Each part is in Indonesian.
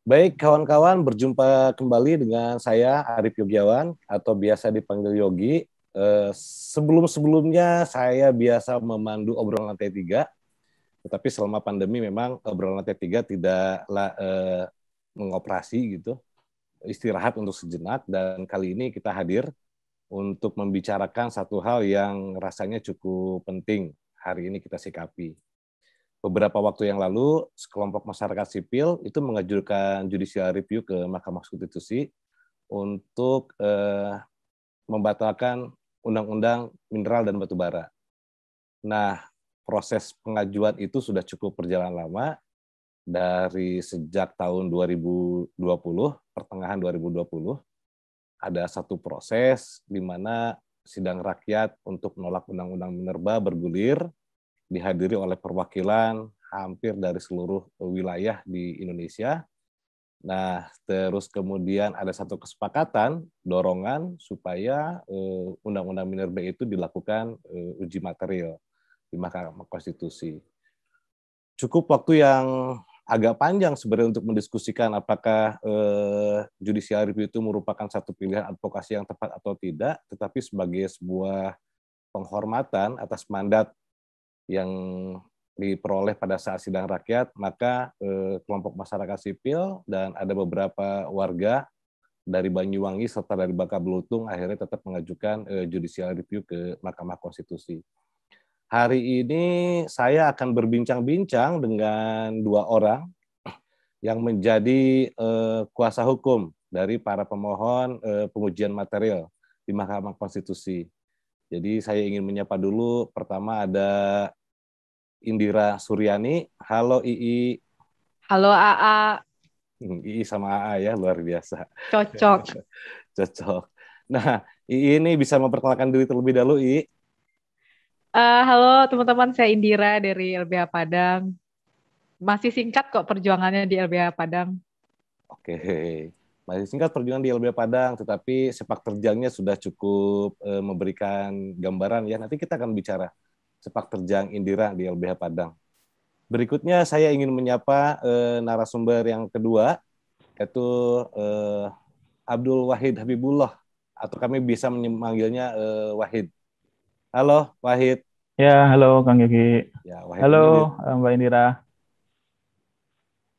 Baik kawan-kawan, berjumpa kembali dengan saya Arif Yogiawan atau biasa dipanggil Yogi. Sebelum-sebelumnya saya biasa memandu obrolan lantai 3, tetapi selama pandemi memang obrolan lantai 3 tidaklah mengoperasi gitu, istirahat untuk sejenak, dan kali ini kita hadir untuk membicarakan satu hal yang rasanya cukup penting hari ini kita sikapi. Beberapa waktu yang lalu, sekelompok masyarakat sipil itu mengajukan judicial review ke Mahkamah Konstitusi untuk membatalkan Undang-Undang Mineral dan Batubara. Nah, proses pengajuan itu sudah cukup berjalan lama, dari sejak tahun 2020, pertengahan 2020, ada satu proses di mana sidang rakyat untuk menolak Undang-Undang Minerba bergulir, dihadiri oleh perwakilan hampir dari seluruh wilayah di Indonesia. Nah, terus kemudian ada satu kesepakatan, dorongan supaya Undang-Undang Minerba itu dilakukan uji material di Mahkamah Konstitusi. Cukup waktu yang agak panjang sebenarnya untuk mendiskusikan apakah judicial review itu merupakan satu pilihan advokasi yang tepat atau tidak, tetapi sebagai sebuah penghormatan atas mandat yang diperoleh pada saat sidang rakyat, maka kelompok masyarakat sipil dan ada beberapa warga dari Banyuwangi serta dari Bangka Belitung akhirnya tetap mengajukan judicial review ke Mahkamah Konstitusi. Hari ini saya akan berbincang-bincang dengan dua orang yang menjadi kuasa hukum dari para pemohon pengujian material di Mahkamah Konstitusi. Jadi saya ingin menyapa dulu, pertama ada Indira Suryani. Halo II. Halo AA. II sama AA ya, luar biasa. Cocok. Cocok. Nah, II ini bisa memperkenalkan diri terlebih dahulu, II. Halo teman-teman, saya Indira dari LBH Padang. Masih singkat kok perjuangannya di LBH Padang. Oke, masih singkat perjuangan di LBH Padang, tetapi sepak terjangnya sudah cukup memberikan gambaran ya. Nanti kita akan bicara sepak terjang Indira di LBH Padang. Berikutnya saya ingin menyapa narasumber yang kedua, yaitu Abdul Wahid Habibullah, atau kami bisa memanggilnya Wahid. Halo, Wahid. Ya, halo Kang Yogi. Ya, Wahid halo Mbak Indira.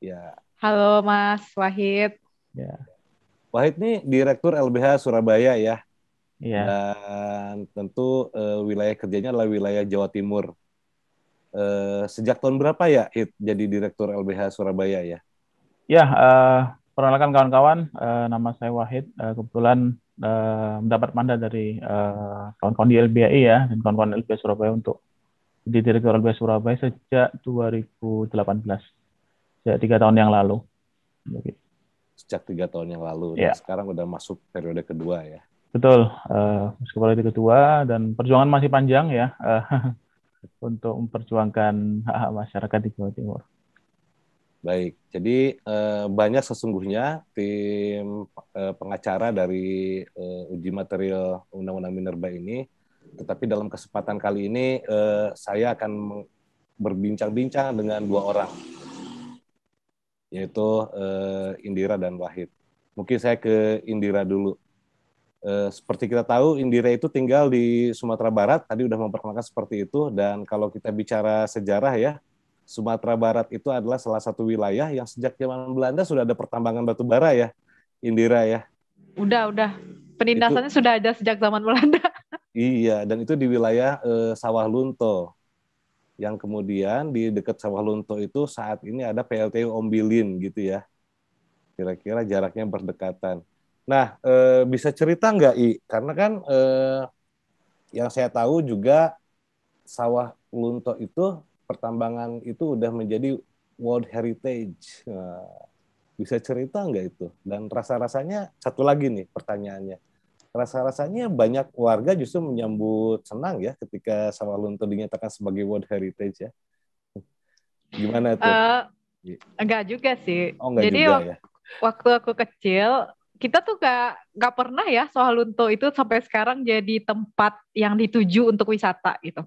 Ya. Halo Mas Wahid. Ya. Wahid ini Direktur LBH Surabaya ya. Iya. Dan tentu wilayah kerjanya adalah wilayah Jawa Timur. Sejak tahun berapa ya Hid jadi Direktur LBH Surabaya ya? Ya, perkenalkan kawan-kawan, nama saya Wahid. Kebetulan mendapat mandat dari kawan-kawan di LBHI ya, dan kawan-kawan LBH Surabaya untuk jadi Direktur LBH Surabaya sejak 2018. Sejak 3 tahun yang lalu. Sejak 3 tahun yang lalu, ya. Dan sekarang udah masuk periode kedua ya? Betul, masuk periode kedua, dan perjuangan masih panjang ya, untuk memperjuangkan hak masyarakat di Jawa Timur. Baik, jadi banyak sesungguhnya tim pengacara dari uji material Undang-Undang Minerba ini, tetapi dalam kesempatan kali ini saya akan berbincang-bincang dengan dua orang, yaitu Indira dan Wahid. Mungkin saya ke Indira dulu. Seperti kita tahu, Indira itu tinggal di Sumatera Barat, tadi udah memperkenalkan seperti itu, dan kalau kita bicara sejarah ya, Sumatera Barat itu adalah salah satu wilayah yang sejak zaman Belanda sudah ada pertambangan batu bara ya, Indira ya. Udah. Penindasannya itu, sudah ada sejak zaman Belanda. Iya, dan itu di wilayah Sawah Lunto. Yang kemudian di dekat Sawah Lunto itu saat ini ada PLTU Ombilin gitu ya. Kira-kira jaraknya berdekatan. Nah, bisa cerita nggak, I? Karena kan yang saya tahu juga Sawah Lunto itu, pertambangan itu udah menjadi World Heritage. Nah, bisa cerita nggak itu? Dan rasa-rasanya, satu lagi nih pertanyaannya. Rasa-rasanya banyak warga justru menyambut senang ya ketika Sawah Lunto dinyatakan sebagai World Heritage ya. Gimana tuh? Enggak juga sih. Oh, enggak jadi juga ya. Waktu aku kecil, kita tuh nggak pernah ya Sawah Lunto itu sampai sekarang jadi tempat yang dituju untuk wisata gitu.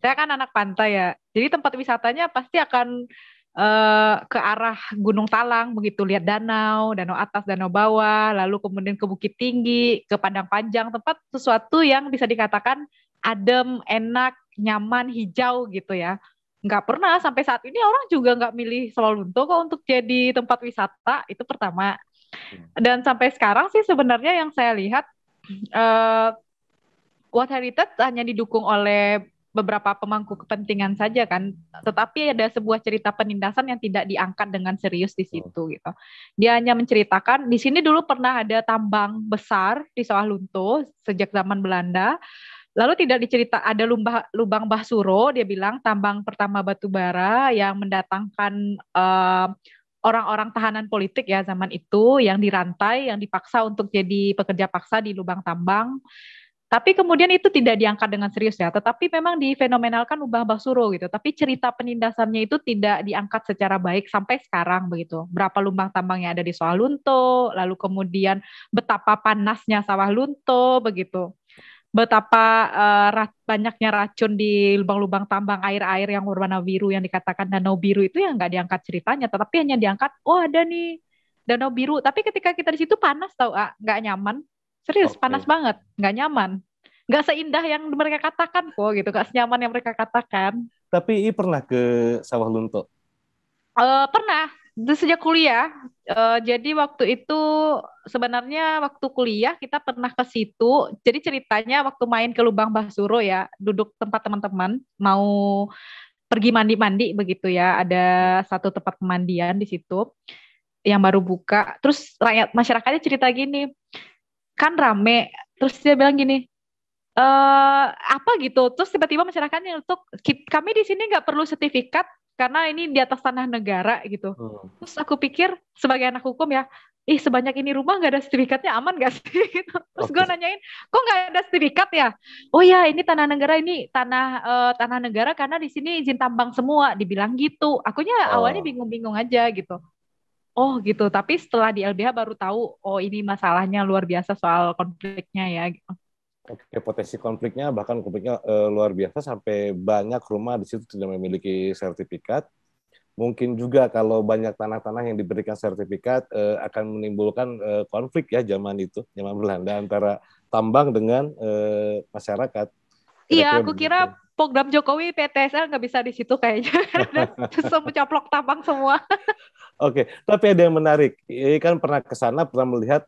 Saya kan anak pantai ya, jadi tempat wisatanya pasti akan ke arah Gunung Talang begitu, lihat danau, danau atas, danau bawah, lalu kemudian ke Bukit Tinggi, ke Padang Panjang, tempat sesuatu yang bisa dikatakan adem, enak, nyaman, hijau gitu ya. Nggak pernah sampai saat ini orang juga nggak milih Sawalunto kok untuk jadi tempat wisata, itu pertama. Dan sampai sekarang sih sebenarnya yang saya lihat eh, World Heritage hanya didukung oleh beberapa pemangku kepentingan saja kan, tetapi ada sebuah cerita penindasan yang tidak diangkat dengan serius di situ gitu. Dia hanya menceritakan di sini dulu pernah ada tambang besar di Sawah Lunto sejak zaman Belanda. Lalu tidak dicerita ada lubang Bahsuro, dia bilang tambang pertama batu bara yang mendatangkan orang-orang tahanan politik ya zaman itu yang dirantai, yang dipaksa untuk jadi pekerja paksa di lubang tambang. Tapi kemudian itu tidak diangkat dengan serius ya, tetapi memang difenomenalkan Lubang Bahsuro gitu. Tapi cerita penindasannya itu tidak diangkat secara baik sampai sekarang begitu. Berapa lubang tambang yang ada di Sawah Lunto, lalu kemudian betapa panasnya Sawah Lunto begitu. Betapa banyaknya racun di lubang-lubang tambang air-air yang berwarna biru yang dikatakan danau biru itu yang nggak diangkat ceritanya, tetapi hanya diangkat, oh ada nih danau biru. Tapi ketika kita di situ panas tau, nggak nyaman. Serius, panas banget, nggak nyaman. Nggak seindah yang mereka katakan kok gitu, nggak senyaman yang mereka katakan. Tapi pernah ke Sawah Lunto? Pernah, sejak kuliah. Jadi waktu itu sebenarnya waktu kuliah kita pernah ke situ. Jadi ceritanya waktu main ke Lubang Bahsuro ya, duduk tempat teman-teman, mau pergi mandi-mandi begitu ya. Ada satu tempat pemandian di situ yang baru buka. Terus rakyat masyarakatnya cerita gini, kan rame. Terus dia bilang gini, apa gitu. Terus tiba-tiba masyarakatnya untuk kami di sini nggak perlu sertifikat karena ini di atas tanah negara gitu. Terus aku pikir sebagai anak hukum ya, sebanyak ini rumah nggak ada sertifikatnya aman nggak sih? Terus gue nanyain, kok nggak ada sertifikat ya? Oh ya, ini tanah negara, ini tanah negara karena di sini izin tambang semua. Dibilang gitu. Akunya awalnya bingung-bingung aja gitu. Oh gitu, tapi setelah di LBH baru tahu, oh ini masalahnya luar biasa soal konfliknya ya. Gitu. Oke, potensi konfliknya bahkan konfliknya luar biasa sampai banyak rumah di situ tidak memiliki sertifikat. Mungkin juga kalau banyak tanah-tanah yang diberikan sertifikat akan menimbulkan konflik ya zaman Belanda antara tambang dengan masyarakat. Iya, aku kira program Jokowi PTSL nggak bisa di situ kayaknya. Susah mencaplok tambang semua. Oke, tapi ada yang menarik. Ini kan pernah ke sana, pernah melihat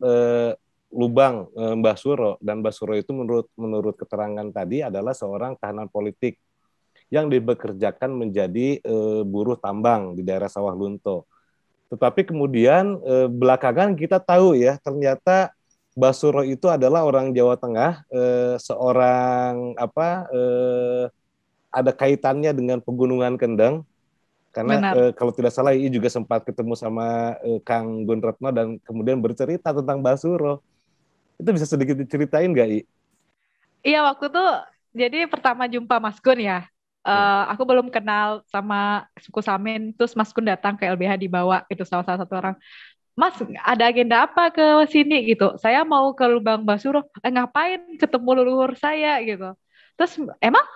lubang Mbah Suro, dan Mbah Suro itu menurut keterangan tadi adalah seorang tahanan politik yang dibekerjakan menjadi buruh tambang di daerah Sawah Lunto. Tetapi kemudian belakangan kita tahu ya, ternyata Mbah Suro itu adalah orang Jawa Tengah, seorang ada kaitannya dengan Pegunungan Kendeng. Karena kalau tidak salah I juga sempat ketemu sama Kang Gun Retno dan kemudian bercerita tentang Mbah Suro. Itu bisa sedikit diceritain nggak, I? Iya, waktu itu jadi pertama jumpa Mas Gun ya. Aku belum kenal sama suku Samin, terus Mas Gun datang ke LBH dibawa itu salah satu orang. Mas, ada agenda apa ke sini gitu? Saya mau ke Lubang Mbah Suro. Ngapain ketemu leluhur saya gitu? Terus emang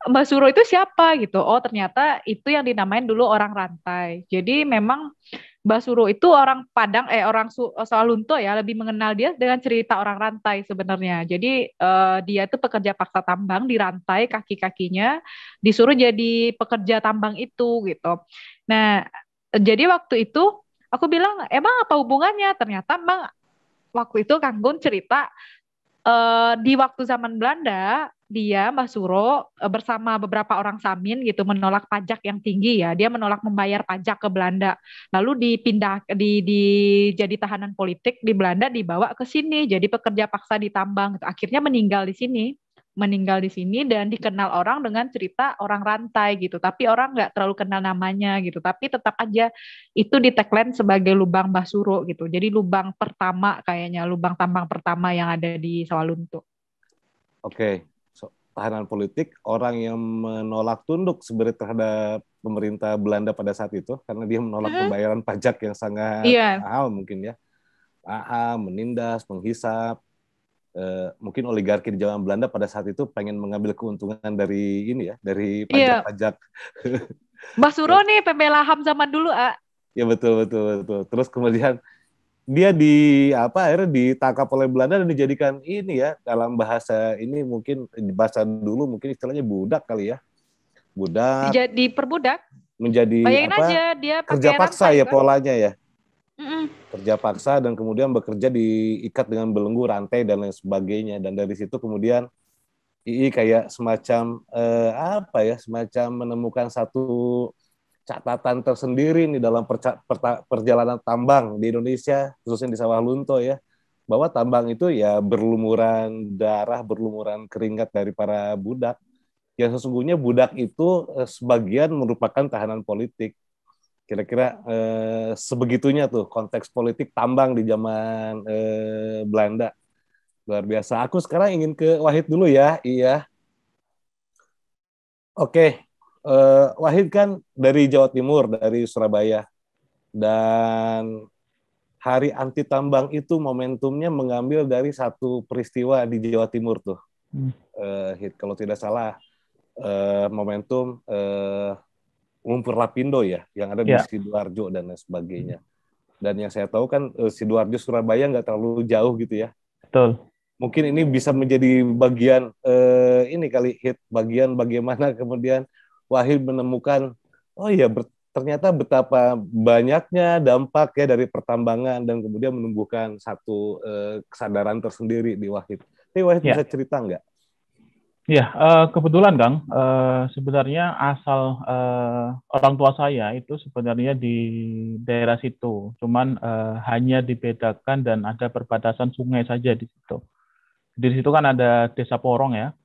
Mbak Suro itu siapa gitu? Oh ternyata itu yang dinamain dulu orang rantai. Jadi memang Mbak Suro itu orang Padang, orang Sawalunto ya, lebih mengenal dia dengan cerita orang rantai sebenarnya. Jadi dia itu pekerja paksa tambang, dirantai kaki-kakinya, disuruh jadi pekerja tambang itu gitu. Nah, jadi waktu itu aku bilang, emang apa hubungannya? Ternyata emang waktu itu Kang Gun cerita di waktu zaman Belanda, dia Mbah Suro bersama beberapa orang Samin gitu menolak pajak yang tinggi ya. Dia menolak membayar pajak ke Belanda. Lalu dipindah jadi tahanan politik di Belanda, dibawa ke sini jadi pekerja paksa di tambang gitu. Akhirnya meninggal di sini dan dikenal orang dengan cerita orang rantai gitu. Tapi orang nggak terlalu kenal namanya gitu. Tapi tetap aja itu di tagline sebagai lubang Mbah Suro gitu. Jadi lubang pertama kayaknya, lubang tambang pertama yang ada di Sawalunto. Oke, tahanan politik, orang yang menolak tunduk sebenarnya terhadap pemerintah Belanda pada saat itu karena dia menolak pembayaran pajak yang sangat mahal mungkin ya. Mahal, menindas, menghisap. Mungkin oligarki di zaman Belanda pada saat itu pengen mengambil keuntungan dari ini ya, dari pajak-pajak. Mbah Suro nih pembela HAM zaman dulu, Ya betul. Terus kemudian dia akhirnya ditangkap oleh Belanda dan dijadikan ini ya, dalam bahasa ini mungkin bahasa dulu mungkin istilahnya budak kali ya. Budak diperbudak. menjadi Bayangin aja dia kerja pakai paksa rantai ya kan. polanya ya. Mm-mm. Kerja paksa dan kemudian bekerja diikat dengan belenggu, rantai dan lain sebagainya, dan dari situ kemudian II kayak semacam semacam menemukan satu catatan tersendiri nih dalam perjalanan tambang di Indonesia, khususnya di Sawah Lunto ya, bahwa tambang itu ya berlumuran darah, berlumuran keringat dari para budak. Yang sesungguhnya budak itu sebagian merupakan tahanan politik. Kira-kira sebegitunya tuh konteks politik tambang di zaman Belanda. Luar biasa. Aku sekarang ingin ke Wahid dulu ya. Iya. Oke. Wahid kan dari Jawa Timur, dari Surabaya. Dan Hari Anti Tambang itu momentumnya mengambil dari satu peristiwa di Jawa Timur tuh. Kalau tidak salah, momentum lumpur lapindo ya, yang ada di Sidoarjo dan lain sebagainya. Dan yang saya tahu kan Sidoarjo Surabaya nggak terlalu jauh gitu ya. Betul. Mungkin ini bisa menjadi bagian ini kali bagian bagaimana kemudian Wahid menemukan ternyata betapa banyaknya dampak ya dari pertambangan dan kemudian menumbuhkan satu kesadaran tersendiri di Wahid. Tapi Wahid bisa cerita nggak? Ya, kebetulan Kang, sebenarnya asal orang tua saya itu sebenarnya di daerah situ, cuman hanya dibedakan dan ada perbatasan sungai saja di situ. Di situ kan ada desa Porong ya,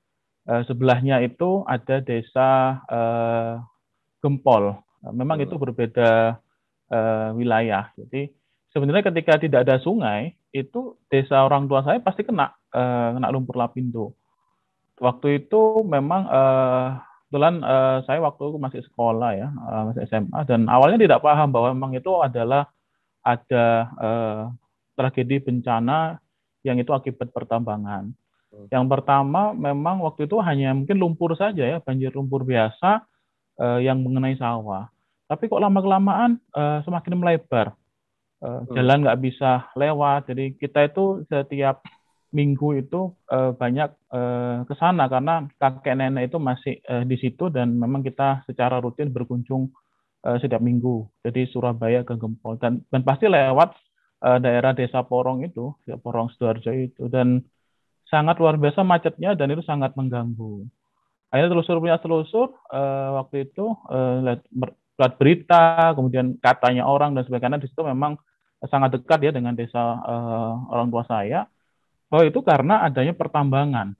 sebelahnya itu ada desa Gempol. Memang itu berbeda wilayah. Jadi sebenarnya ketika tidak ada sungai, itu desa orang tua saya pasti kena lumpur lapindo. Waktu itu memang kebetulan saya waktu itu masih sekolah ya, masih SMA, dan awalnya tidak paham bahwa memang itu adalah ada tragedi bencana yang itu akibat pertambangan. Yang pertama memang waktu itu hanya mungkin lumpur saja ya, banjir lumpur biasa yang mengenai sawah. Tapi kok lama-kelamaan semakin melebar, jalan nggak bisa lewat, jadi kita itu setiap minggu itu banyak ke sana karena kakek nenek itu masih di situ dan memang kita secara rutin berkunjung setiap minggu. Jadi Surabaya ke Gempol dan pasti lewat daerah desa Porong itu, Porong Sidoarjo itu, dan sangat luar biasa macetnya dan itu sangat mengganggu. Akhirnya telusur waktu itu lihat berita, kemudian katanya orang dan sebagainya, di situ memang sangat dekat ya dengan desa orang tua saya. Bahwa itu karena adanya pertambangan.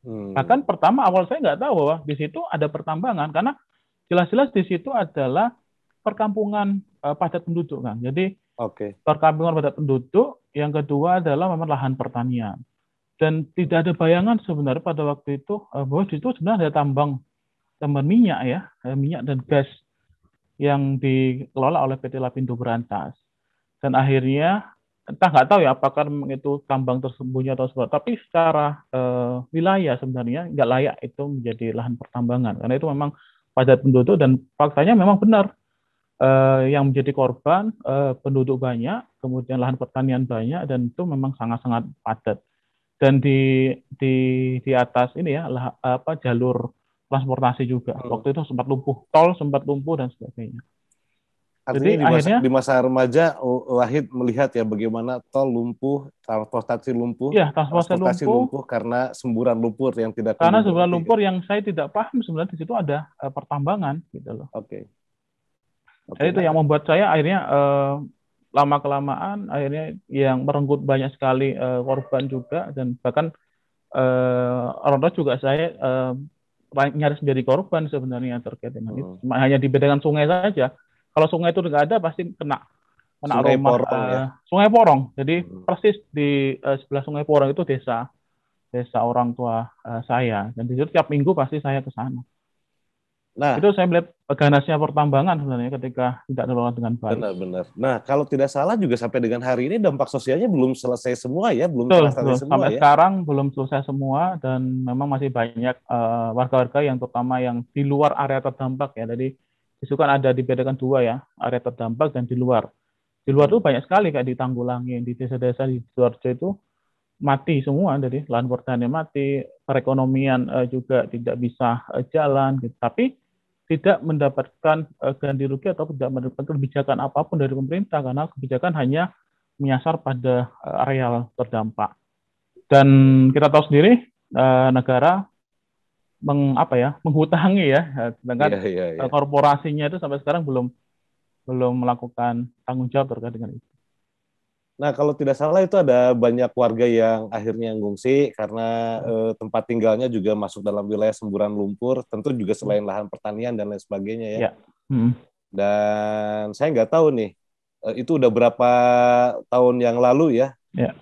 Bahkan pertama awal saya nggak tahu bahwa di situ ada pertambangan karena jelas-jelas di situ adalah perkampungan padat penduduk kan. Jadi perkampungan padat penduduk. Yang kedua adalah memang lahan pertanian. Dan tidak ada bayangan sebenarnya pada waktu itu bahwa di situ sebenarnya ada tambang minyak ya, minyak dan gas yang dikelola oleh PT Lapindo Berantas. Dan akhirnya entah nggak tahu ya apakah itu tambang tersembunyi atau seperti, tapi secara wilayah sebenarnya nggak layak itu menjadi lahan pertambangan karena itu memang padat penduduk dan faktanya memang benar yang menjadi korban penduduk banyak, kemudian lahan pertanian banyak dan itu memang sangat-sangat padat dan di atas ini ya jalur transportasi juga waktu itu sempat lumpuh, tol sempat lumpuh dan sebagainya. Artinya di masa remaja Wahid melihat ya bagaimana tol lumpuh, transportasi lumpuh, transportasi lumpuh karena semburan lumpur yang tidak karena semburan lumpur yang saya tidak paham sebenarnya di situ ada pertambangan gitu loh. Jadi itu yang membuat saya akhirnya lama kelamaan akhirnya yang merenggut banyak sekali korban juga dan bahkan orang tua juga saya nyaris menjadi korban sebenarnya terkait dengan itu. Hanya dibedakan sungai saja. Kalau sungai itu nggak ada pasti kena Sungai rumah Porong, ya? Sungai Porong. Jadi persis di sebelah Sungai Porong itu desa orang tua saya dan di situ tiap minggu pasti saya ke sana. Nah, itu saya melihat ganasnya pertambangan sebenarnya ketika tidak dikelola dengan baik. Benar. Nah, kalau tidak salah juga sampai dengan hari ini dampak sosialnya belum selesai semua ya, belum selesai semua sampai ya? Sekarang belum selesai semua dan memang masih banyak warga-warga yang terutama yang di luar area terdampak ya. Jadi Di situ kan ada dibedakan dua ya, area terdampak dan di luar. Di luar itu banyak sekali kayak di Tanggulangi, di desa-desa di Sidoarjo itu mati semua, dari lahan pertanian mati, perekonomian juga tidak bisa jalan, gitu. Tapi tidak mendapatkan ganti rugi atau tidak mendapatkan kebijakan apapun dari pemerintah karena kebijakan hanya menyasar pada areal terdampak. Dan kita tahu sendiri negara menghutangi ya, sedangkan korporasinya itu sampai sekarang belum melakukan tanggung jawab terkait dengan itu. Nah, kalau tidak salah itu ada banyak warga yang akhirnya ngungsi karena tempat tinggalnya juga masuk dalam wilayah semburan lumpur, tentu juga selain lahan pertanian dan lain sebagainya ya. Dan saya nggak tahu nih, itu udah berapa tahun yang lalu ya.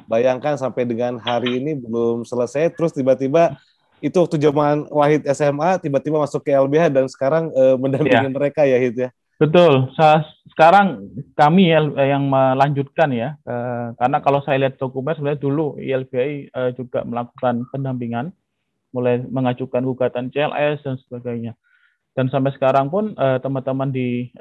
Bayangkan sampai dengan hari ini belum selesai, terus tiba-tiba itu waktu zaman Wahid SMA, tiba-tiba masuk ke LBH dan sekarang mendampingi mereka ya, Hid ya. Betul. Sekarang kami yang melanjutkan ya, karena kalau saya lihat dokumen sebenarnya dulu YLBHI juga melakukan pendampingan, mulai mengajukan gugatan CLS dan sebagainya. Dan sampai sekarang pun teman-teman di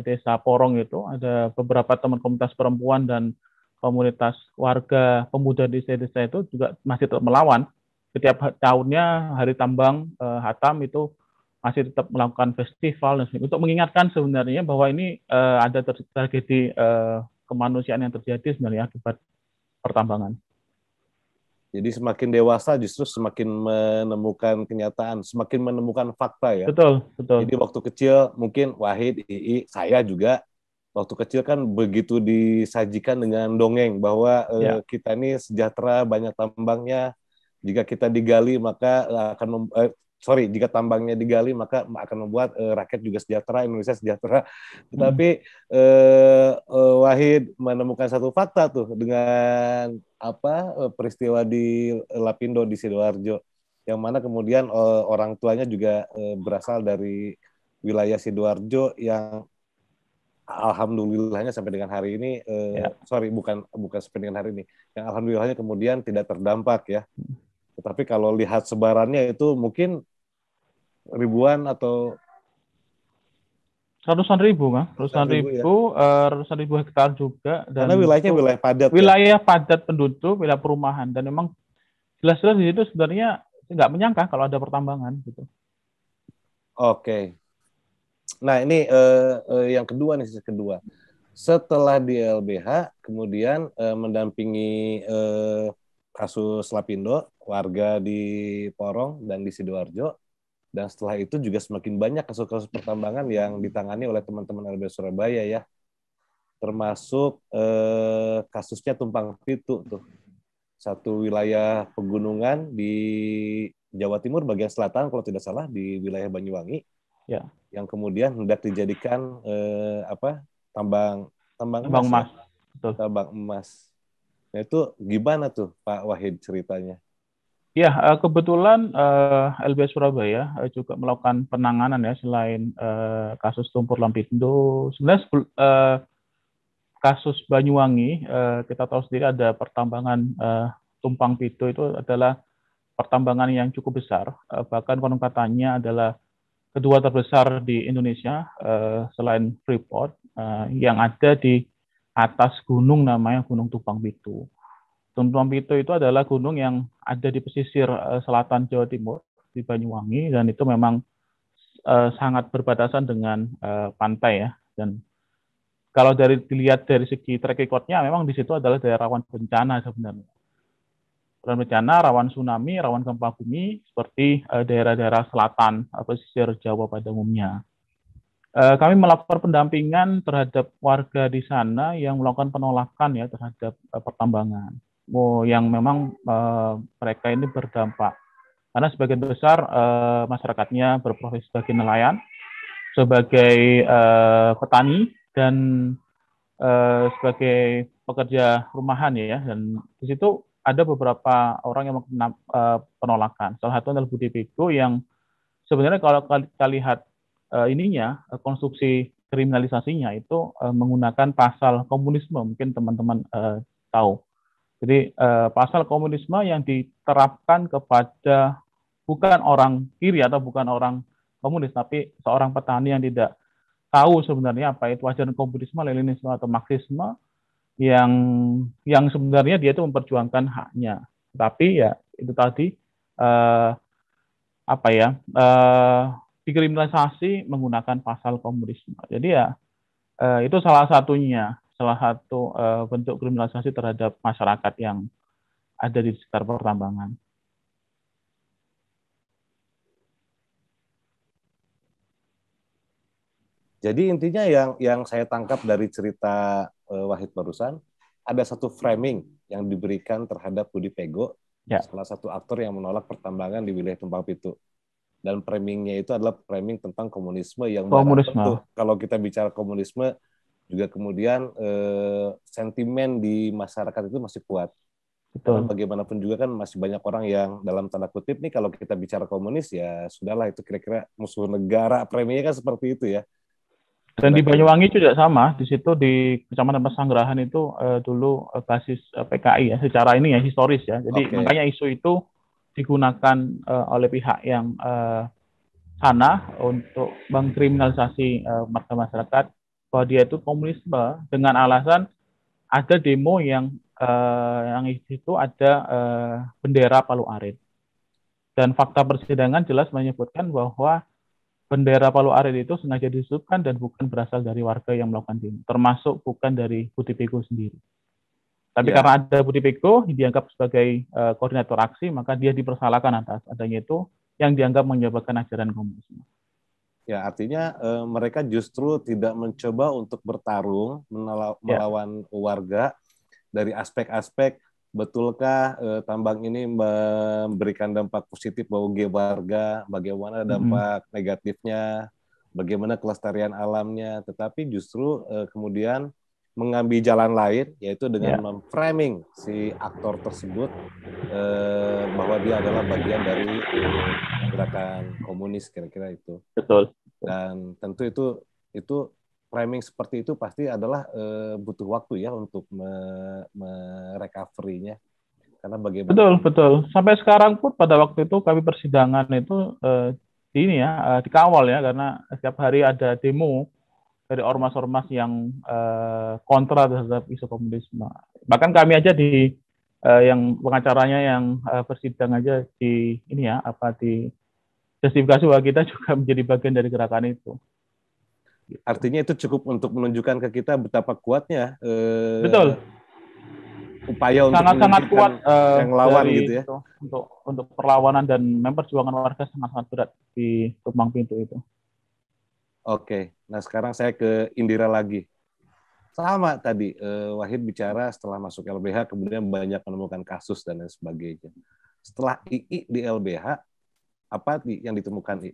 Desa Porong itu ada beberapa teman komunitas perempuan dan komunitas warga pemuda di desa-desa itu juga masih tetap melawan. Setiap tahunnya hari tambang Hatam itu masih tetap melakukan festival dan untuk mengingatkan sebenarnya bahwa ini ada tragedi kemanusiaan yang terjadi sebenarnya akibat pertambangan. Jadi semakin dewasa justru semakin menemukan kenyataan, semakin menemukan fakta ya. Betul. Jadi waktu kecil mungkin Wahid, Ii, saya juga waktu kecil kan begitu disajikan dengan dongeng bahwa kita ini sejahtera, banyak tambangnya. Jika kita digali maka jika tambangnya digali maka akan membuat rakyat juga sejahtera, Indonesia sejahtera. Tetapi Wahid menemukan satu fakta tuh dengan peristiwa di Lapindo di Sidoarjo, yang mana kemudian orang tuanya juga berasal dari wilayah Sidoarjo yang alhamdulillahnya sampai dengan hari ini, bukan sampai dengan hari ini, yang alhamdulillahnya kemudian tidak terdampak ya. Tetapi kalau lihat sebarannya itu mungkin ribuan atau ratusan ribu ratusan ribu hektar juga. Dan karena wilayahnya wilayah padat. Wilayah padat penduduk, wilayah perumahan, dan memang jelas-jelas di situ sebenarnya nggak menyangka kalau ada pertambangan gitu. Oke. Nah ini yang kedua nih, kedua. Setelah di LBH, kemudian mendampingi kasus Lapindo, warga di Porong dan di Sidoarjo, dan setelah itu juga semakin banyak kasus-kasus pertambangan yang ditangani oleh teman-teman LBH Surabaya ya, termasuk kasusnya Tumpang Pitu tuh, satu wilayah pegunungan di Jawa Timur bagian selatan kalau tidak salah, di wilayah Banyuwangi, yang kemudian hendak dijadikan tambang emas. Tambang emas. Nah itu gimana tuh Pak Wahid ceritanya? Ya, kebetulan LBH Surabaya juga melakukan penanganan ya, selain kasus Tumpur Lapindo. Sebenarnya kasus Banyuwangi, kita tahu sendiri ada pertambangan Tumpang Pitu, itu adalah pertambangan yang cukup besar, bahkan konon katanya adalah kedua terbesar di Indonesia selain Freeport, yang ada di atas gunung namanya Gunung Tumpang Pitu. Tumpang Pitu itu adalah gunung yang ada di pesisir selatan Jawa Timur, di Banyuwangi, dan itu memang sangat berbatasan dengan pantai ya. Dan kalau dilihat dari segi track record-nya, memang di situ adalah daerah rawan bencana sebenarnya. Rawan bencana, rawan tsunami, rawan gempa bumi, seperti daerah-daerah selatan pesisir Jawa pada umumnya. Kami melakukan pendampingan terhadap warga di sana yang melakukan penolakan ya terhadap pertambangan, yang memang mereka ini berdampak karena sebagian besar masyarakatnya berprofesi sebagai nelayan, sebagai petani, dan sebagai pekerja rumahan ya. Dan di situ ada beberapa orang yang melakukan penolakan. Salah satu adalah Budi Bego, yang sebenarnya kalau kita lihat konstruksi kriminalisasinya itu menggunakan pasal komunisme, mungkin teman-teman tahu. Jadi pasal komunisme yang diterapkan kepada bukan orang kiri atau bukan orang komunis, tapi seorang petani yang tidak tahu sebenarnya apa itu ajaran komunisme, Leninisme atau Marxisme yang sebenarnya dia itu memperjuangkan haknya. Tapi ya itu tadi eh, apa ya dikriminalisasi menggunakan pasal komunisme. Jadi ya itu salah satu bentuk kriminalisasi terhadap masyarakat yang ada di sekitar pertambangan. Jadi intinya yang saya tangkap dari cerita Wahid barusan, ada satu framing yang diberikan terhadap Budi Pego, salah satu aktor yang menolak pertambangan di wilayah Tumpang Pitu. Dan framingnya itu adalah framing tentang komunisme yang tentu kalau kita bicara komunisme juga kemudian sentimen di masyarakat itu masih kuat. Karena bagaimanapun juga kan masih banyak orang yang dalam tanda kutip nih kalau kita bicara komunis ya sudahlah itu kira-kira musuh negara, framingnya kan seperti itu ya. Dan di Banyuwangi juga sama, di situ di Kecamatan Pesanggerahan itu dulu basis PKI ya, secara ini ya historis ya. Jadi makanya isu itu digunakan oleh pihak yang sana untuk mengkriminalisasi masyarakat bahwa dia itu komunisme dengan alasan ada demo yang itu ada bendera Palu Arit. Dan fakta persidangan jelas menyebutkan bahwa bendera Palu Arit itu sengaja disudutkan dan bukan berasal dari warga yang melakukan demo, termasuk bukan dari Budi Pego sendiri. Tapi karena ada Budi Pego dianggap sebagai koordinator aksi, maka dia dipersalahkan atas adanya itu yang dianggap menyebabkan ajaran komunisme. Ya, artinya mereka justru tidak mencoba untuk bertarung melawan warga dari aspek-aspek betulkah tambang ini memberikan dampak positif bagi warga, bagaimana dampak negatifnya, bagaimana kelestarian alamnya, tetapi justru kemudian mengambil jalan lain, yaitu dengan memframing si aktor tersebut bahwa dia adalah bagian dari gerakan komunis, kira-kira itu. Betul. Dan tentu itu framing seperti itu pasti adalah butuh waktu ya untuk merecovery-nya. Karena bagaimana? Betul. Sampai sekarang pun pada waktu itu kami persidangan itu dikawal ya, karena setiap hari ada demo dari ormas-ormas yang kontra terhadap isu komunisme. Bahkan kami aja yang pengacaranya yang bersidang aja di justifikasi bahwa kita juga menjadi bagian dari gerakan itu. Artinya itu cukup untuk menunjukkan ke kita betapa kuatnya betul upaya untuk sangat kuat yang lawan gitu ya. Untuk perlawanan dan memperjuangkan warga sangat berat di Tumpang Pintu itu. Oke, nah sekarang saya ke Indira lagi. Sama tadi, Wahid bicara setelah masuk LBH, kemudian banyak menemukan kasus dan lain sebagainya. Setelah II di LBH, apa yang ditemukan I?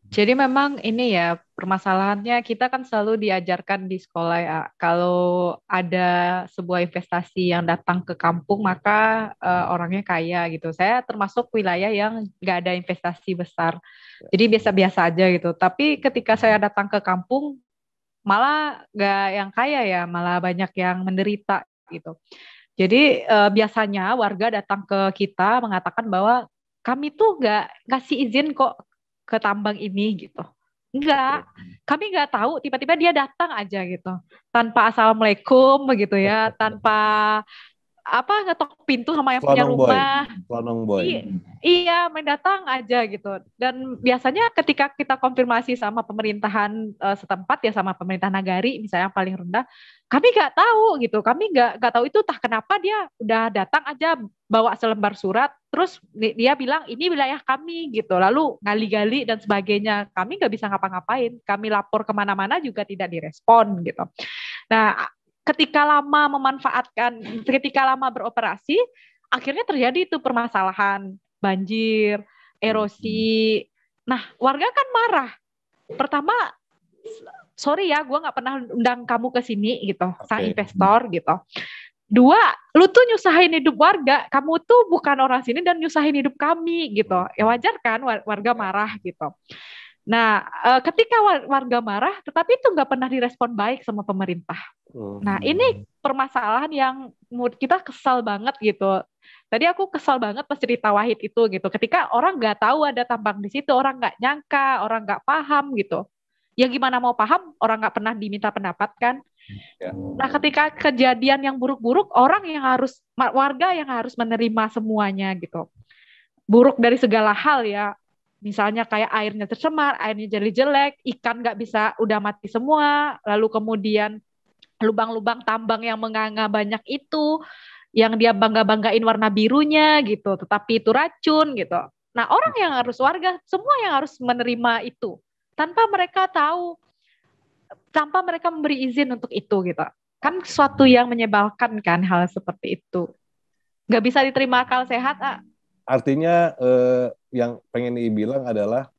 Jadi memang ini ya, permasalahannya kita kan selalu diajarkan di sekolah ya, kalau ada sebuah investasi yang datang ke kampung, maka orangnya kaya gitu. Saya termasuk wilayah yang nggak ada investasi besar. Jadi biasa-biasa aja gitu. Tapi ketika saya datang ke kampung, malah nggak yang kaya ya, malah banyak yang menderita gitu. Jadi biasanya warga datang ke kita mengatakan bahwa kami tuh nggak ngasih izin kok ke tambang ini gitu. Enggak, kami nggak tahu, tiba-tiba dia datang aja gitu. Tanpa assalamualaikum begitu ya, tanpa ngetok pintu sama yang punya rumah. Pelonong boy. Iya, mendatang aja gitu. Dan biasanya ketika kita konfirmasi sama pemerintahan setempat ya, sama pemerintah nagari misalnya yang paling rendah, kami nggak tahu gitu. Kami nggak tahu itu entah kenapa dia udah datang aja bawa selembar surat, terus dia bilang ini wilayah kami gitu. Lalu gali-gali dan sebagainya. Kami nggak bisa ngapa-ngapain. Kami lapor kemana-mana juga tidak direspon gitu. Nah, ketika lama beroperasi, akhirnya terjadi itu permasalahan banjir, erosi. Nah, warga kan marah. Pertama, sorry ya, gue nggak pernah undang kamu ke sini gitu, sang investor gitu. Dua, lu tuh nyusahin hidup warga, kamu tuh bukan orang sini dan nyusahin hidup kami gitu. Ya wajar kan warga marah gitu. Nah, ketika warga marah, tetapi itu nggak pernah direspon baik sama pemerintah. Nah, ini permasalahan yang kita kesal banget gitu. Tadi aku kesal banget pas cerita Wahid itu gitu. Ketika orang nggak tahu ada tambang di situ, orang nggak nyangka, orang nggak paham gitu. Ya gimana mau paham, orang nggak pernah diminta pendapat kan. Ya. Nah, ketika kejadian yang buruk-buruk, warga yang harus menerima semuanya gitu. Buruk dari segala hal ya. Misalnya kayak airnya tercemar, airnya jadi jelek, ikan nggak bisa, udah mati semua, lalu kemudian lubang-lubang tambang yang menganga banyak itu, yang dia bangga-banggain warna birunya gitu, tetapi itu racun gitu. Nah, warga, semua yang harus menerima itu, tanpa mereka tahu, tanpa mereka memberi izin untuk itu gitu. Kan suatu yang menyebalkan kan hal seperti itu. Nggak bisa diterima akal sehat, Artinya yang pengen dibilang adalah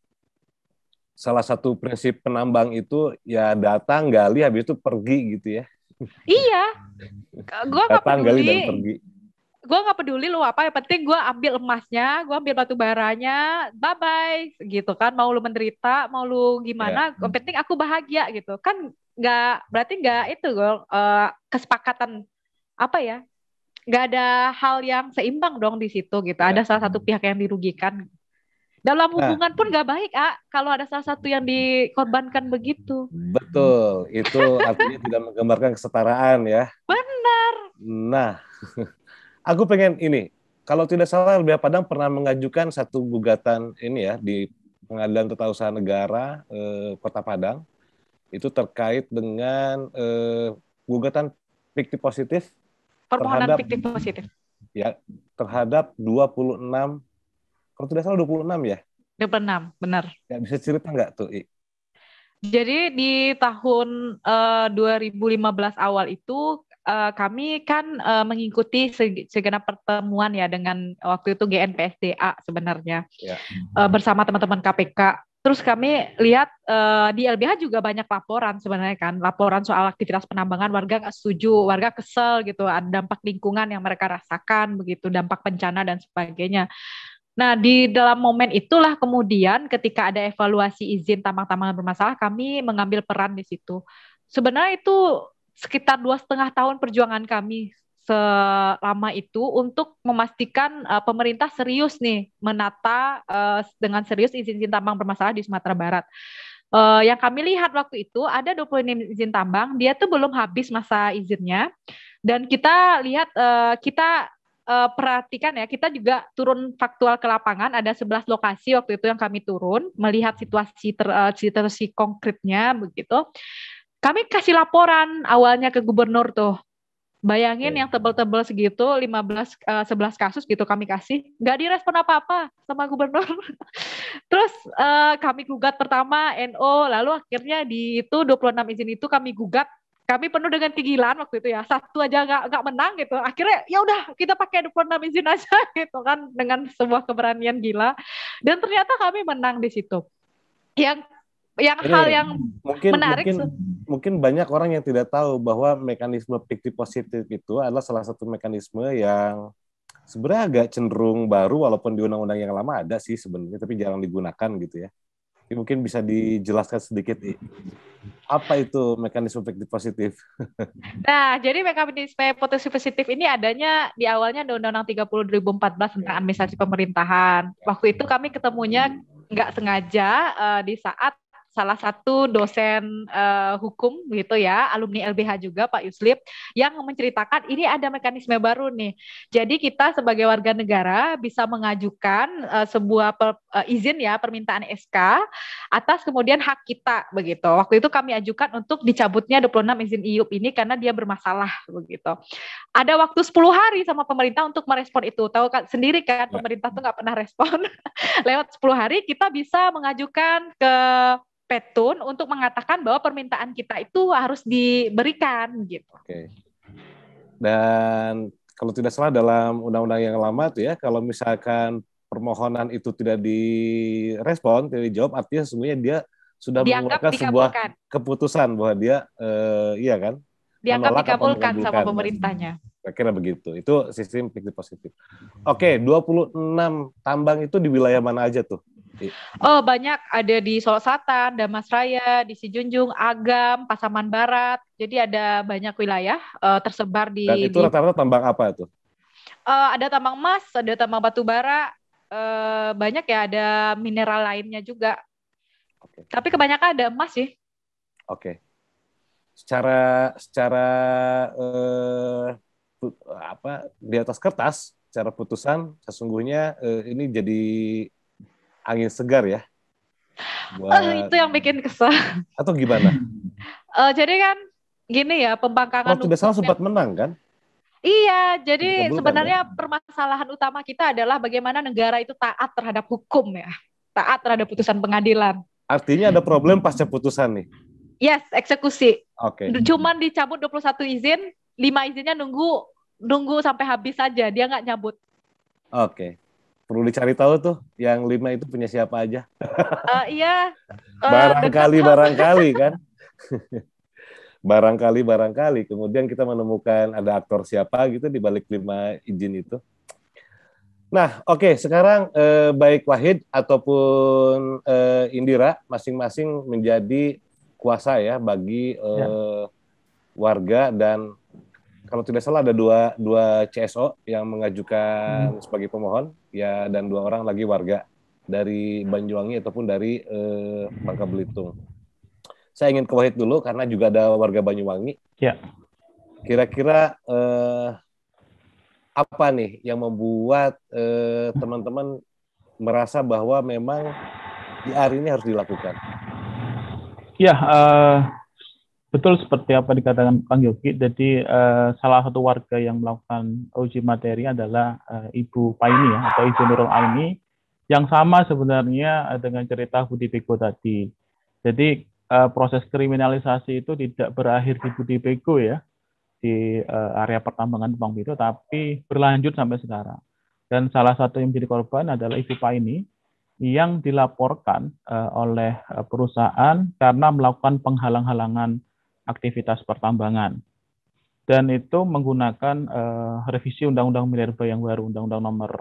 salah satu prinsip penambang itu ya datang, gali, habis itu pergi gitu ya. Iya, gue nggak Datang, gali, dan peduli. pergi. Gue nggak peduli lu apa, yang penting gue ambil emasnya, gue ambil batu baranya, bye bye gitu kan. Mau lu menderita, mau lu gimana, yang penting aku bahagia gitu kan. Berarti nggak itu gue kesepakatan apa ya, nggak ada hal yang seimbang dong di situ gitu. Ada salah satu pihak yang dirugikan. Dalam hubungan pun nggak baik, kalau ada salah satu yang dikorbankan begitu. Betul, itu artinya tidak menggambarkan kesetaraan ya. Benar. Nah, aku pengen ini, kalau tidak salah LBH Padang pernah mengajukan satu gugatan ini ya di Pengadilan Tata Usaha Negara Kota Padang, itu terkait dengan gugatan fiktif positif Permohonan terhadap fiktif positif. Ya, terhadap 26, kalau tidak salah 26 ya. 26, benar. Ya, bisa cerita nggak tuh, I? Jadi di tahun 2015 awal itu kami kan mengikuti segenap pertemuan ya dengan waktu itu GNPSDA sebenarnya Ya. Bersama teman-teman KPK. Terus kami lihat di LBH juga banyak laporan sebenarnya kan, laporan soal aktivitas penambangan, warga nggak setuju, warga kesel gitu, ada dampak lingkungan yang mereka rasakan begitu, dampak bencana dan sebagainya. Nah, di dalam momen itulah kemudian ketika ada evaluasi izin tambang-tambangan bermasalah, kami mengambil peran di situ. Sebenarnya itu sekitar 2,5 tahun perjuangan kami selama itu untuk memastikan pemerintah serius nih menata dengan serius izin-izin tambang bermasalah di Sumatera Barat. Yang kami lihat waktu itu ada 26 izin tambang, dia tuh belum habis masa izinnya, dan kita lihat kita perhatikan ya, kita juga turun faktual ke lapangan, ada 11 lokasi waktu itu yang kami turun, melihat situasi konkretnya begitu. Kami kasih laporan awalnya ke gubernur tuh. Bayangin yang tebal-tebal segitu, 11 kasus gitu kami kasih, nggak direspon apa-apa sama gubernur. Terus kami gugat pertama NO, lalu akhirnya di itu 26 izin itu kami gugat. Kami penuh dengan kegilaan waktu itu ya, satu aja nggak menang gitu. Akhirnya ya udah kita pakai 26 izin aja gitu kan, dengan sebuah keberanian gila. Dan ternyata kami menang di situ. Yang Ini, hal yang menarik. Mungkin banyak orang yang tidak tahu bahwa mekanisme fiktif positif itu adalah salah satu mekanisme yang sebenarnya agak cenderung baru, walaupun di undang-undang yang lama ada sih sebenarnya, tapi jarang digunakan gitu ya. Jadi mungkin bisa dijelaskan sedikit, apa itu mekanisme fiktif positif? Nah, jadi mekanisme fiktif positif ini adanya di awalnya Undang-Undang 30 2014 tentang administrasi pemerintahan. Waktu itu kami ketemunya nggak sengaja di saat salah satu dosen hukum gitu ya, alumni LBH juga, Pak Yuslip, yang menceritakan ini ada mekanisme baru nih. Jadi kita sebagai warga negara bisa mengajukan sebuah izin ya, permintaan SK atas kemudian hak kita begitu. Waktu itu kami ajukan untuk dicabutnya 26 izin IUP ini karena dia bermasalah begitu. Ada waktu 10 hari sama pemerintah untuk merespon itu. Tahu kan sendiri kan, pemerintah tuh nggak pernah respon. Lewat 10 hari kita bisa mengajukan ke Petun untuk mengatakan bahwa permintaan kita itu harus diberikan gitu. Oke. Dan kalau tidak salah dalam undang-undang yang lama tuh ya, kalau misalkan permohonan itu tidak direspon, tidak dijawab, artinya sesungguhnya dia sudah mengeluarkan sebuah keputusan bahwa dia iya kan? Dianggap dikabulkan sama pemerintahnya. Kira-kira begitu. Itu sistem fiktif positif. Oke, 26 tambang itu di wilayah mana aja tuh? Oh, banyak, ada di Solo Selatan, Damas Raya, di Sijunjung, Agam, Pasaman Barat. Jadi ada banyak wilayah tersebar di. Dan itu rata-rata tambang apa tuh? Ada tambang emas, ada tambang batu bara, banyak ya, ada mineral lainnya juga. Tapi kebanyakan ada emas sih. Oke. Secara di atas kertas, secara putusan sesungguhnya ini jadi angin segar ya buat Itu yang bikin kesal. atau gimana? Jadi kan gini ya, pembangkangan Kalau tidak salah hukum. sempat menang kan? Iya, jadi Dikabulkan kan? sebenarnya permasalahan utama kita adalah bagaimana negara itu taat terhadap hukum ya. Taat terhadap putusan pengadilan. Artinya ada problem pasca putusan nih. Yes, eksekusi. Oke. Cuman dicabut 21 izin, 5 izinnya nunggu sampai habis saja, dia nggak nyabut. Oke. Perlu dicari tahu tuh yang 5 itu punya siapa aja. Iya. Barangkali kan. barangkali kemudian kita menemukan ada aktor siapa gitu di balik 5 izin itu. Nah, oke, sekarang baik Wahid ataupun Indira masing-masing menjadi kuasa ya bagi warga, dan kalau tidak salah ada dua CSO yang mengajukan sebagai pemohon ya, dan 2 orang lagi warga dari Banyuwangi ataupun dari Bangka Belitung. Saya ingin ke Wahid dulu karena juga ada warga Banyuwangi. Ya. Kira-kira apa nih yang membuat teman-teman merasa bahwa memang PR ini harus dilakukan? Ya, betul seperti apa dikatakan Kang Yogi. Jadi salah satu warga yang melakukan uji materi adalah Ibu Paini ya, atau Ibu Nurul Aini, yang sama sebenarnya dengan cerita Budi Pego tadi. Jadi proses kriminalisasi itu tidak berakhir di Budi Pego ya, di area pertambangan Tumpang Biru, tapi berlanjut sampai sekarang. Dan salah satu yang menjadi korban adalah Ibu Paini yang dilaporkan oleh perusahaan karena melakukan penghalang-halangan aktivitas pertambangan. Dan itu menggunakan revisi Undang-Undang Minerba yang baru, Undang-Undang Nomor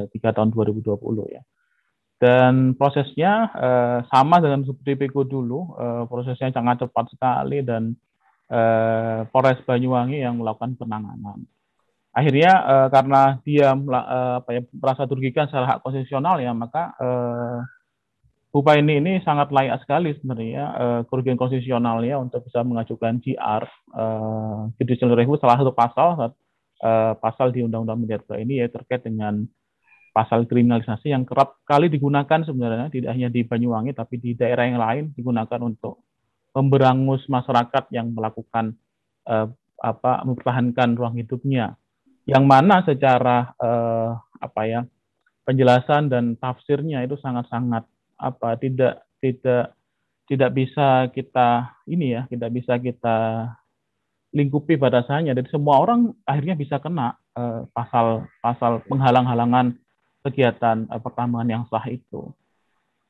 3 tahun 2020 ya. Dan prosesnya sama dengan Budi Pego dulu, prosesnya sangat cepat sekali, dan Polres Banyuwangi yang melakukan penanganan. Akhirnya karena dia merasa dirugikan secara hak konstitusional ya, maka Bu Paini ini sangat layak sekali sebenarnya kerugian konstitusionalnya untuk bisa mengajukan GR judicial review. Salah satu pasal di Undang-Undang Minerba ini ya terkait dengan pasal kriminalisasi yang kerap kali digunakan sebenarnya tidak hanya di Banyuwangi tapi di daerah yang lain, digunakan untuk memberangus masyarakat yang melakukan mempertahankan ruang hidupnya, yang mana secara penjelasan dan tafsirnya itu sangat-sangat tidak bisa kita tidak bisa kita lingkupi batasannya. Jadi semua orang akhirnya bisa kena pasal penghalang-halangan kegiatan pertambangan yang sah itu.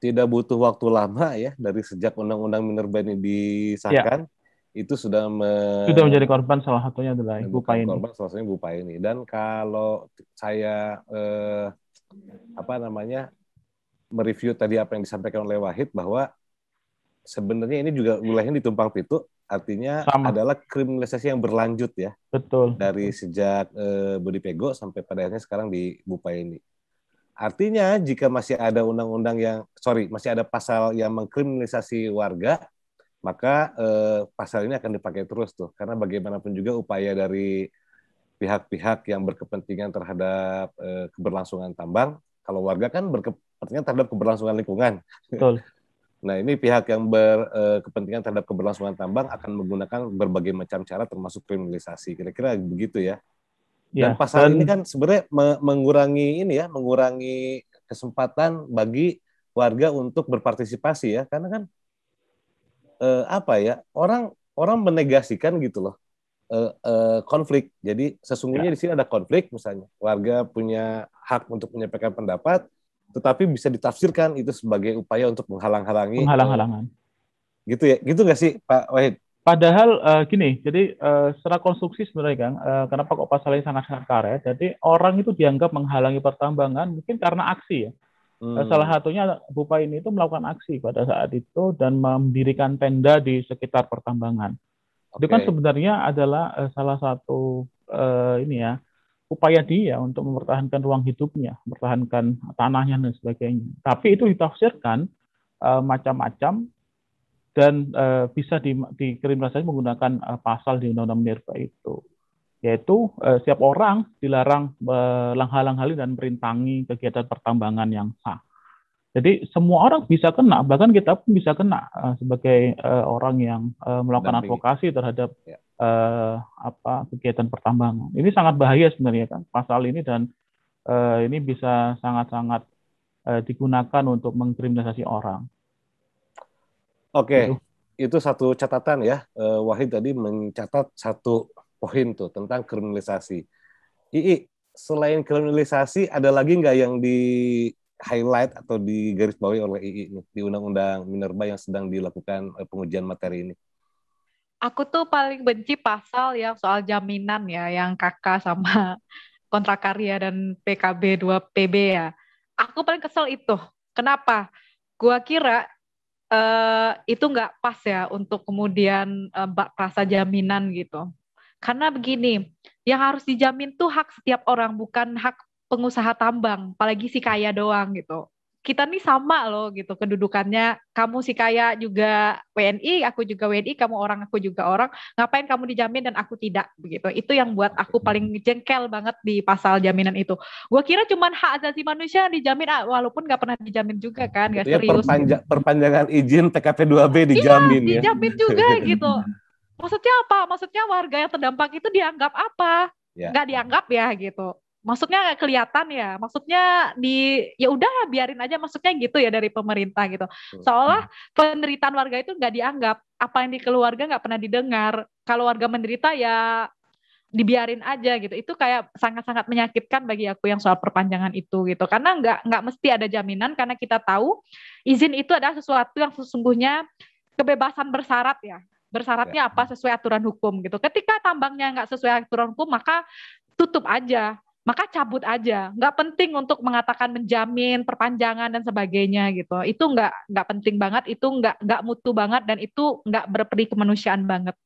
Tidak butuh waktu lama ya, dari sejak Undang-Undang Minerba ini disahkan, itu sudah menjadi korban. Salah satunya adalah Ibu Paini. Korban salah satunya Ibu Paini. Dan kalau saya mereview tadi apa yang disampaikan oleh Wahid, bahwa sebenarnya ini juga wilayahnya di Tumpang Pitu, artinya adalah kriminalisasi yang berlanjut ya. Betul. Dari sejak Budi Pego sampai pada akhirnya sekarang di Ibu Paini. Artinya jika masih ada masih ada pasal yang mengkriminalisasi warga, maka pasal ini akan dipakai terus tuh, karena bagaimanapun juga upaya dari pihak-pihak yang berkepentingan terhadap keberlangsungan tambang. Kalau warga kan berkepentingan terhadap keberlangsungan lingkungan. Betul. Nah, ini pihak yang berkepentingan terhadap keberlangsungan tambang akan menggunakan berbagai macam cara termasuk kriminalisasi. Kira-kira begitu ya. Dan pasal ini kan sebenarnya mengurangi kesempatan bagi warga untuk berpartisipasi ya, karena kan orang menegasikan gitu loh konflik. Jadi sesungguhnya di sini ada konflik, misalnya warga punya hak untuk menyampaikan pendapat, tetapi bisa ditafsirkan itu sebagai upaya untuk menghalang-halangi. Gitu ya, gitu nggak sih Pak Wahid? Padahal gini, jadi secara konstruksi sebenarnya Kang, kenapa kok pasal ini sangat karet? Jadi orang itu dianggap menghalangi pertambangan mungkin karena aksi ya. Salah satunya Bu Paini itu melakukan aksi pada saat itu dan mendirikan tenda di sekitar pertambangan. Itu kan sebenarnya adalah salah satu upaya dia untuk mempertahankan ruang hidupnya, mempertahankan tanahnya dan sebagainya. Tapi itu ditafsirkan macam-macam. dan bisa dikriminalisasi menggunakan pasal di Undang-Undang Minerba itu, yaitu setiap orang dilarang menghalang-halangi dan merintangi kegiatan pertambangan yang sah. Jadi semua orang bisa kena, bahkan kita pun bisa kena sebagai orang yang melakukan advokasi terhadap kegiatan pertambangan. Ini sangat bahaya sebenarnya kan pasal ini, dan ini bisa sangat-sangat digunakan untuk mengkriminalisasi orang. Oke, itu satu catatan ya. Wahid tadi mencatat satu poin tuh tentang kriminalisasi. Ii, selain kriminalisasi ada lagi nggak yang di highlight atau digarisbawahi oleh Ii di Undang-Undang Minerba yang sedang dilakukan pengujian materi ini? Aku tuh paling benci pasal yang soal jaminan ya, yang KK sama kontrak karya dan PKB 2PB ya. Aku paling kesel itu. Kenapa? Gua kira itu nggak pas ya untuk kemudian rasa jaminan gitu. Karena begini, yang harus dijamin tuh hak setiap orang, bukan hak pengusaha tambang, apalagi si kaya doang gitu. Kita nih sama loh gitu kedudukannya. Kamu si kaya juga WNI, aku juga WNI, kamu orang, aku juga orang. Ngapain kamu dijamin dan aku tidak begitu? Itu yang buat aku paling jengkel banget di pasal jaminan itu. Gue kira cuma hak asasi manusia yang dijamin, walaupun nggak pernah dijamin juga kan, nggak serius. Perpanjangan izin PKP 2B dijamin ya. Dijamin juga gitu. Maksudnya apa? Maksudnya warga yang terdampak itu dianggap apa? Nggak dianggap ya gitu. Maksudnya nggak kelihatan ya. Maksudnya ya udah biarin aja. Maksudnya gitu ya dari pemerintah gitu. Seolah penderitaan warga itu nggak dianggap. Apa yang di keluarga nggak pernah didengar. Kalau warga menderita ya dibiarin aja gitu. Itu kayak sangat-sangat menyakitkan bagi aku yang soal perpanjangan itu gitu. Karena nggak mesti ada jaminan, karena kita tahu izin itu adalah sesuatu yang sesungguhnya kebebasan bersyarat ya. Bersyaratnya apa? Sesuai aturan hukum gitu. Ketika tambangnya nggak sesuai aturan hukum, maka tutup aja, maka cabut aja. Nggak penting untuk mengatakan menjamin perpanjangan dan sebagainya gitu. Itu nggak penting banget, itu nggak mutu banget, dan itu nggak berperi kemanusiaan banget.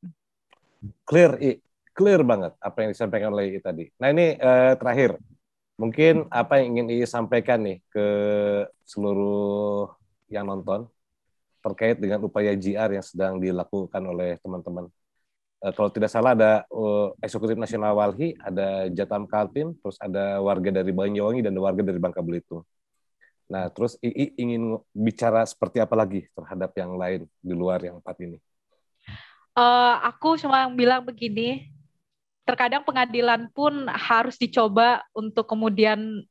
Clear banget apa yang disampaikan oleh I tadi. Nah ini terakhir, mungkin apa yang ingin I sampaikan nih ke seluruh yang nonton terkait dengan upaya JR yang sedang dilakukan oleh teman-teman. Kalau tidak salah ada Eksekutif Nasional Walhi, ada Jatam Kaltim, terus ada warga dari Banyuwangi dan warga dari Bangka Belitung. Nah, terus II ingin bicara seperti apa lagi terhadap yang lain di luar yang 4 ini? Aku cuma bilang begini, terkadang pengadilan pun harus dicoba untuk kemudian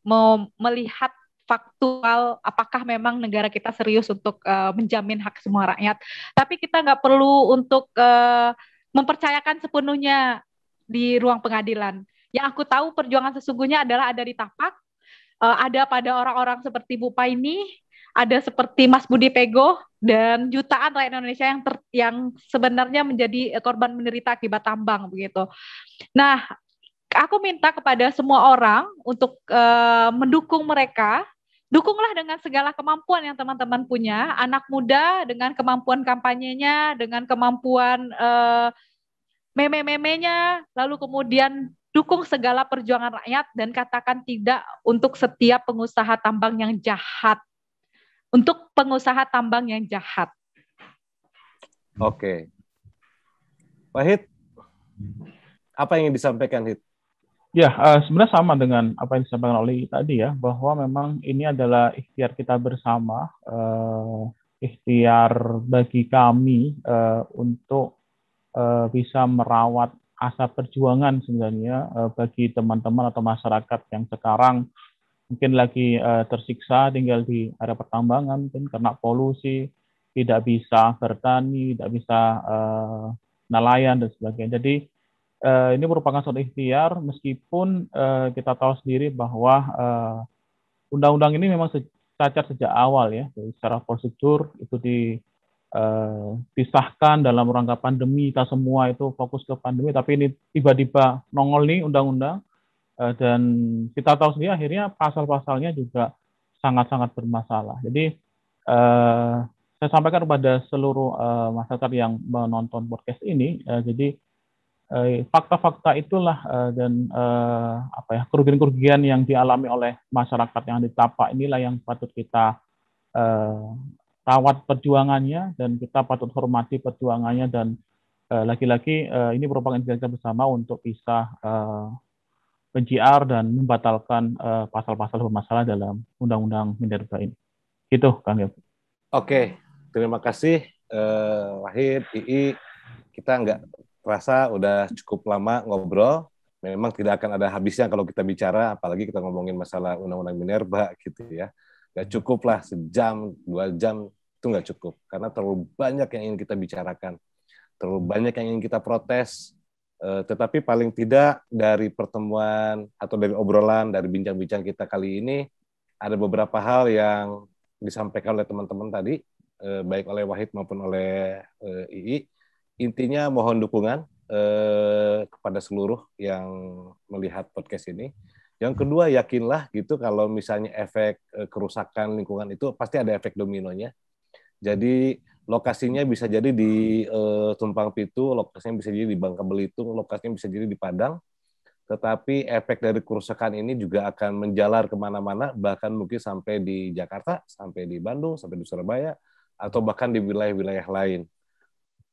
melihat faktual apakah memang negara kita serius untuk menjamin hak semua rakyat. Tapi kita nggak perlu untuk mempercayakan sepenuhnya di ruang pengadilan. Yang aku tahu perjuangan sesungguhnya adalah ada di tapak, ada pada orang-orang seperti Bu Paini, ada seperti Mas Budi Pego, dan jutaan rakyat Indonesia yang sebenarnya menjadi korban menderita akibat tambang begitu. Nah, aku minta kepada semua orang untuk mendukung mereka. Dukunglah dengan segala kemampuan yang teman-teman punya. Anak muda dengan kemampuan kampanyenya, dengan kemampuan meme-memenya, lalu kemudian dukung segala perjuangan rakyat dan katakan tidak untuk setiap pengusaha tambang yang jahat. Untuk pengusaha tambang yang jahat. Oke. Wahid, apa yang ingin disampaikan, Hid? Ya, sebenarnya sama dengan apa yang disampaikan oleh tadi ya, bahwa memang ini adalah ikhtiar kita bersama, ikhtiar bagi kami untuk bisa merawat asa perjuangan sebenarnya bagi teman-teman atau masyarakat yang sekarang mungkin lagi tersiksa tinggal di area pertambangan, mungkin karena polusi, tidak bisa bertani, tidak bisa nelayan dan sebagainya. Jadi ini merupakan suatu ikhtiar, meskipun kita tahu sendiri bahwa undang-undang ini memang cacat sejak awal ya, secara prosedur itu disahkan dalam rangka pandemi, kita semua itu fokus ke pandemi, tapi ini tiba-tiba nongol nih undang-undang, dan kita tahu sendiri akhirnya pasal-pasalnya juga sangat-sangat bermasalah. Jadi saya sampaikan kepada seluruh masyarakat yang menonton podcast ini, jadi fakta-fakta itulah dan kerugian-kerugian yang dialami oleh masyarakat yang di tapak inilah yang patut kita rawat perjuangannya dan kita patut hormati perjuangannya, dan lagi-lagi ini merupakan inisiatif bersama untuk bisa men-GR dan membatalkan pasal-pasal bermasalah dalam Undang-Undang Minerba ini. Gitu, Kang Yogi. Oke, terima kasih Wahid, II. Kita nggak terasa udah cukup lama ngobrol. Memang tidak akan ada habisnya kalau kita bicara, apalagi kita ngomongin masalah Undang-Undang Minerba gitu ya. Nggak cukup lah, sejam, 2 jam, itu nggak cukup. Karena terlalu banyak yang ingin kita bicarakan. Terlalu banyak yang ingin kita protes. Tetapi paling tidak dari pertemuan atau dari obrolan, dari bincang-bincang kita kali ini, ada beberapa hal yang disampaikan oleh teman-teman tadi, baik oleh Wahid maupun oleh II. Intinya mohon dukungan kepada seluruh yang melihat podcast ini. Yang kedua, yakinlah gitu kalau misalnya efek kerusakan lingkungan itu pasti ada efek dominonya. Jadi lokasinya bisa jadi di Tumpang Pitu, lokasinya bisa jadi di Bangka Belitung, lokasinya bisa jadi di Padang. Tetapi efek dari kerusakan ini juga akan menjalar kemana-mana, bahkan mungkin sampai di Jakarta, sampai di Bandung, sampai di Surabaya, atau bahkan di wilayah-wilayah lain.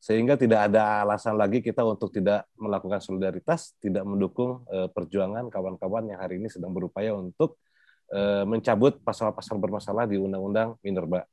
Sehingga tidak ada alasan lagi kita untuk tidak melakukan solidaritas, tidak mendukung perjuangan kawan-kawan yang hari ini sedang berupaya untuk mencabut pasal-pasal bermasalah di Undang-Undang Minerba.